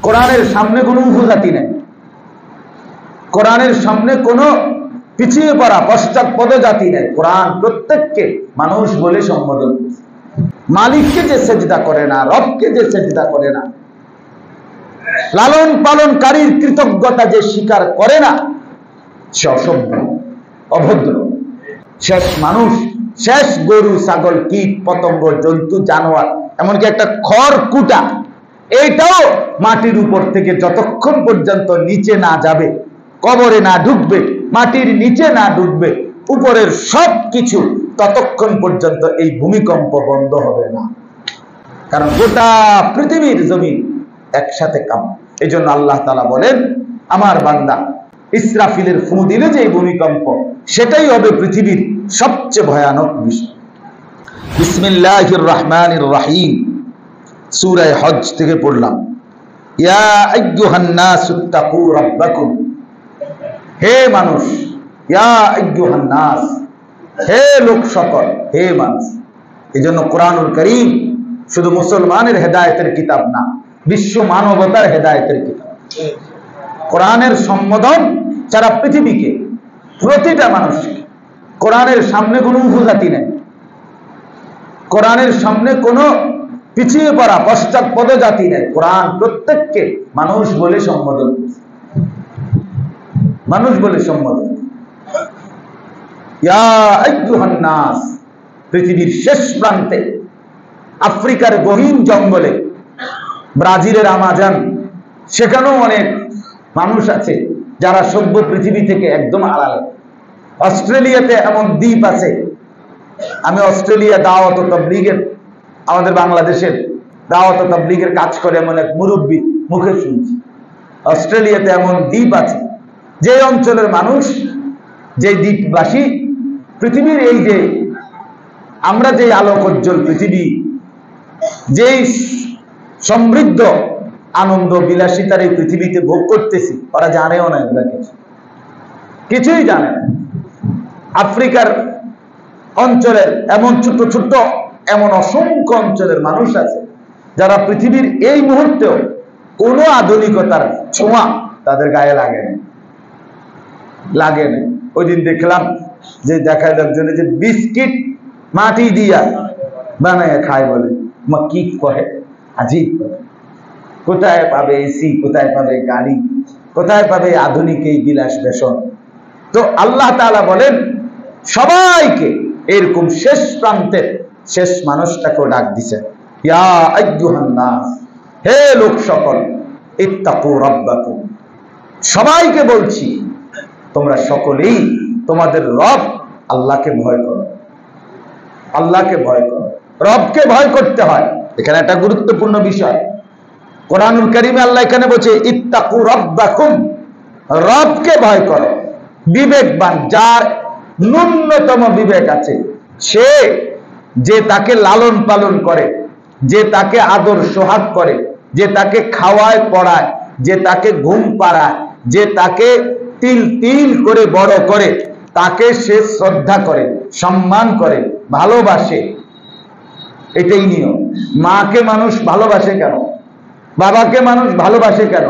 কোরআনের সামনে কোনো উপজাতি নেই, কোরআনের সামনে কোনো পিছিয়ে পড়া পশ্চাৎপদ জাতি নেই। কোরআন প্রত্যেককে মানুষ বলে সম্বোধন। মালিককে যে সেজদা করে না, রবকে যে সেজদা করে না, লালন পালনকারীর কৃতজ্ঞতা যে স্বীকার করে না, সে অসভ্য, অভদ্র, শেষ মানুষ, শেষ গরু, ছাগল, কীট পতঙ্গ, জন্তু, জানোয়ার, এমনকি একটা খড়কুটা, এইটাও মাটির উপর থেকে যতক্ষণ পর্যন্ত নিচে না যাবে, কবরে না ঢুকবে, মাটির নিচে না ঢুকবে, উপরের সব কিছু ততক্ষণ পর্যন্ত এই ভূমিকম্প বন্ধ হবে না। কারণ গোটা পৃথিবীর জমিন একসাথে কাম। এই জন্য আল্লাহ তাআলা বলেন, আমার বান্দা ইসরাফিলের ফু দিলে যে ভূমিকম্প, সেটাই হবে পৃথিবীর সবচেয়ে ভয়ানক বিষয়। বিসমিল্লাহির রহমানির রহিম, সূরা হজ থেকে পড়লাম। ইয়া আইয়ুহান নাসুত্তাকু রাব্বাকুম, হে মানুষ, ইয়া আইয়ুহান নাস, হে লোক সকল, হে মানুষ। এজন্য কোরআনুল কারীম শুধু মুসলমানের হেদায়েতের কিতাব না, বিশ্ব মানবতার হেদায়েতের কিতাব। কোরআনের সম্বোধন সারা পৃথিবীকে, প্রতিটা মানুষকে। কোরআনের সামনে কোনো উপজাতি নেই, কোরআনের সামনে কোনো পিছিয়ে পড়া পশ্চাৎপদ জাতি নেই। কোরআন প্রত্যেককে মানুষ বলে সম্বোধন, মানুষ বলে সম্বোধন। ইয়া আইয়ুহান নাস, পৃথিবীর শেষ প্রান্তে, আফ্রিকার গহীন জঙ্গলে, ব্রাজিলের আমাজন, সেখানেও অনেক মানুষ আছে যারা সভ্য পৃথিবী থেকে একদম আড়ালে। অস্ট্রেলিয়াতে এমন দ্বীপ আছে, আমি অস্ট্রেলিয়া দাওয়াত ও তাবলীগের, আমাদের বাংলাদেশের দাওয়াত ও তাবলীগের কাজ করে এমন এক মুরব্বী মুখে শুনছি, অস্ট্রেলিয়াতে এমন দ্বীপ আছে যে অঞ্চলের মানুষ, যে দ্বীপবাসী, পৃথিবীর এই যে আমরা যে আলোকোজ্জ্বল পৃথিবী, যেই সমৃদ্ধ আনন্দ বিলাসিতার এই পৃথিবীতে ভোগ করতেছি, ওরা জানেও না, এগুলা কিছুই জানে না। আফ্রিকার অঞ্চলের এমন ছোট্ট ছোট্ট এমন অসংখ্য অঞ্চলের মানুষ আছে যারা পৃথিবীর এই মুহূর্তেও কোনো আধুনিকতার ছোঁয়া তাদের গায়ে লাগে না, লাগে না। ওই দিন দেখলাম যে দেখায় লোকজনে যে বিস্কিট মাটি দিয়া বানায় খায়, বলে মা কি কহে, আজীব। কোথায় পাবে এসি, কোথায় পাবে গাড়ি, কোথায় পাবে আধুনিক এই বিলাস বেশন? তো আল্লাহ তাআলা বলেন সবাইকে, এরকম শেষ প্রান্তের শেষ মানুষটাকেও ডাক দিছে, ইয়া আইয়ুহান নাস, হে লোক সকল, ইত্তাকু রাব্বাকুম, সবাইকে বলছি তোমরা সকলেই তোমাদের রব আল্লাহকে ভয় করো, আল্লাহকে ভয় করো। রবকে ভয় করতে হয়, এখানে একটা গুরুত্বপূর্ণ বিষয়। কোরআনুল কারীমে আল্লাহ এখানে বলছে ইত্তাকু রাব্বাকুম, রবকে ভয় করো। বিবেকবান, যার ন্যূনতম বিবেক আছে, সে যে তাকে লালন পালন করে, যে তাকে আদর সোহাগ করে, যে তাকে খাওয়ায় পড়ায়, যে তাকে ঘুম পাড়ায়, যে তাকে তিল তিল করে বড় করে, তাকে সে শ্রদ্ধা করে, সম্মান করে, ভালোবাসে। এটাই নিয়ম। মাকে মানুষ ভালোবাসে কেন? বাবাকে মানুষ ভালোবাসে কেন?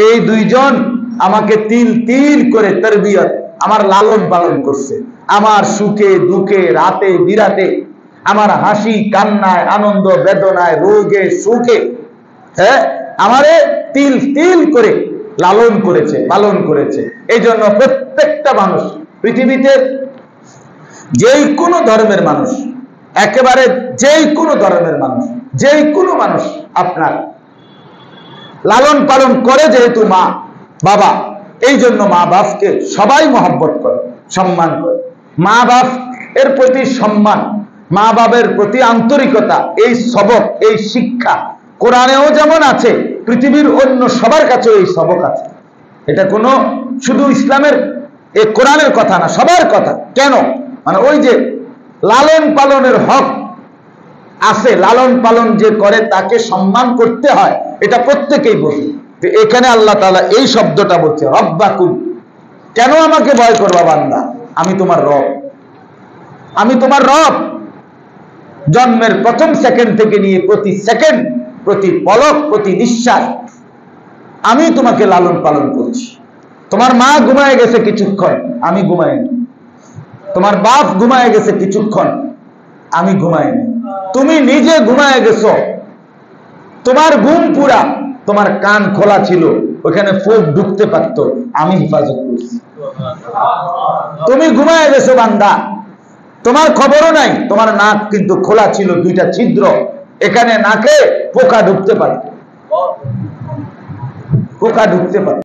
এই দুইজন আমাকে তিল তিল করে তরবিয়ত, আমার লালন পালন করছে, আমার সুখে দুঃখে, রাতে বিরাতে, আমার হাসি কান্নায়, আনন্দ বেদনায়, রোগে সুখে, হ্যাঁ, আমারে তিল তিল করে লালন করেছে, পালন করেছে। এই জন্য প্রত্যেকটা মানুষ পৃথিবীতে, যেই কোনো ধর্মের মানুষ, একেবারে যেই কোনো ধর্মের মানুষ, যেই কোনো মানুষ আপনার লালন পালন করে, যেহেতু মা বাবা, এই জন্য মা বাপকে সবাই মহব্বত করে, সম্মান করে। মা বাপ এর প্রতি সম্মান, মা বাবের প্রতি আন্তরিকতা, এই সবক, এই শিক্ষা কোরআনেও যেমন আছে, পৃথিবীর অন্য সবার কাছেও এই সবক আছে। এটা কোনো শুধু ইসলামের, এই কোরআনের কথা না, সবার কথা। কেন? মানে ওই যে লালন পালনের হক আছে, লালন পালন যে করে তাকে সম্মান করতে হয়, এটা প্রত্যেকেই বোঝে। তো এখানে আল্লাহ তাআলা এই শব্দটা বলছে, রব্বাকুম। কেন আমাকে ভয় করবা বান্দা? আমি তোমার রব, আমি তোমার রব। জন্মের প্রথম সেকেন্ড থেকে নিয়ে প্রতি সেকেন্ড, প্রতি পলক, প্রতি নিঃশ্বাস আমি তোমাকে লালন পালন করছি। তোমার মা ঘুমায় গেছে কিছুক্ষণ, আমি ঘুমাইনি। তোমার বাপ ঘুমায় গেছে কিছুক্ষণ, আমি ঘুমাইনি। তুমি নিজে ঘুমায় গেছো, তোমার ঘুম পুরা, তোমার কান খোলা ছিল, ওখানে ফুক ঢুকতে পারতো, আমি হেফাজত করছি। তুমি ঘুমায় গেছো বান্দা, তোমার খবরও নাই, তোমার নাক কিন্তু খোলা ছিল, দুইটা ছিদ্র, এখানে নাকে পোকা ঢুকতে পারত, পোকা ঢুকতে পারত।